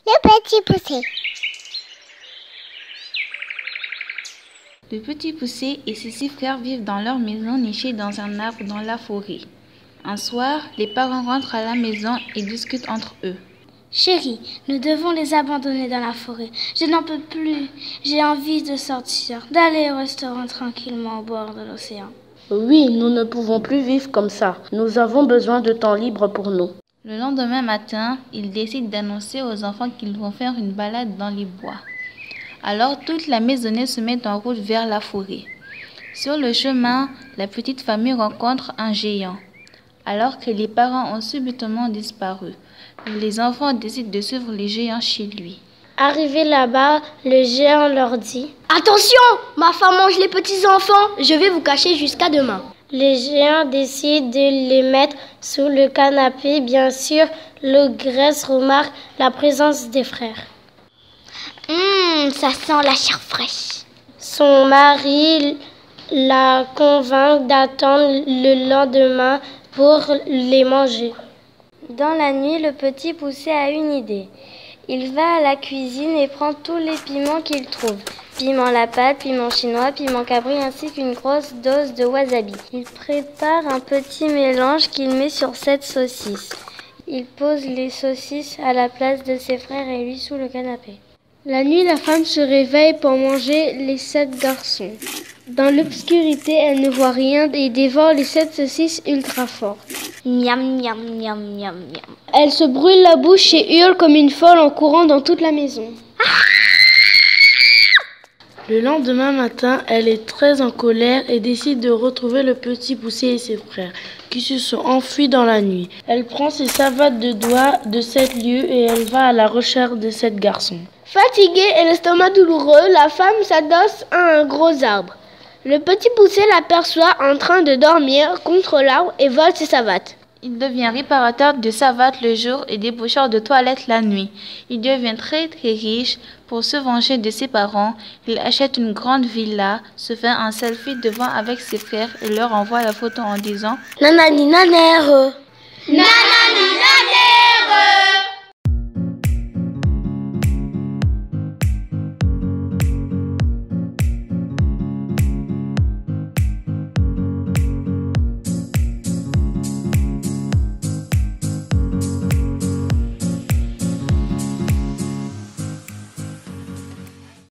Le petit poussé. Le petit poussé et ses 6 frères vivent dans leur maison nichée dans un arbre dans la forêt. Un soir, les parents rentrent à la maison et discutent entre eux. Chérie, nous devons les abandonner dans la forêt. Je n'en peux plus. J'ai envie de sortir, d'aller au restaurant tranquillement au bord de l'océan. Oui, nous ne pouvons plus vivre comme ça. Nous avons besoin de temps libre pour nous. Le lendemain matin, ils décident d'annoncer aux enfants qu'ils vont faire une balade dans les bois. Alors toute la maisonnée se met en route vers la forêt. Sur le chemin, la petite famille rencontre un géant. Alors que les parents ont subitement disparu, les enfants décident de suivre les géants chez lui. Arrivé là-bas, le géant leur dit « Attention, ma femme mange les petits enfants, je vais vous cacher jusqu'à demain. » Le géant décide de les mettre sous le canapé. Bien sûr, l'ogresse remarque la présence des frères. Ça sent la chair fraîche. Son mari la convainc d'attendre le lendemain pour les manger. Dans la nuit, le petit poussé a une idée. Il va à la cuisine et prend tous les piments qu'il trouve. Piment la pâte, piment chinois, piment cabri ainsi qu'une grosse dose de wasabi. Il prépare un petit mélange qu'il met sur 7 saucisses. Il pose les saucisses à la place de ses frères et lui sous le canapé. La nuit, la femme se réveille pour manger les 7 garçons. Dans l'obscurité, elle ne voit rien et dévore les 7 saucisses ultra fort. Miam, miam, miam, miam, miam. Elle se brûle la bouche et hurle comme une folle en courant dans toute la maison. Le lendemain matin, elle est très en colère et décide de retrouver le petit poussé et ses frères, qui se sont enfuis dans la nuit. Elle prend ses savates de doigts de 7 lieues et elle va à la recherche de 7 garçons. Fatiguée et l'estomac douloureux, la femme s'adosse à un gros arbre. Le petit poussé l'aperçoit en train de dormir contre l'arbre et vole ses savates. Il devient réparateur de savates le jour et déboucheur de toilettes la nuit. Il devient très riche. Pour se venger de ses parents, il achète une grande villa, se fait un selfie devant avec ses frères et leur envoie la photo en disant « Nanani nanère ».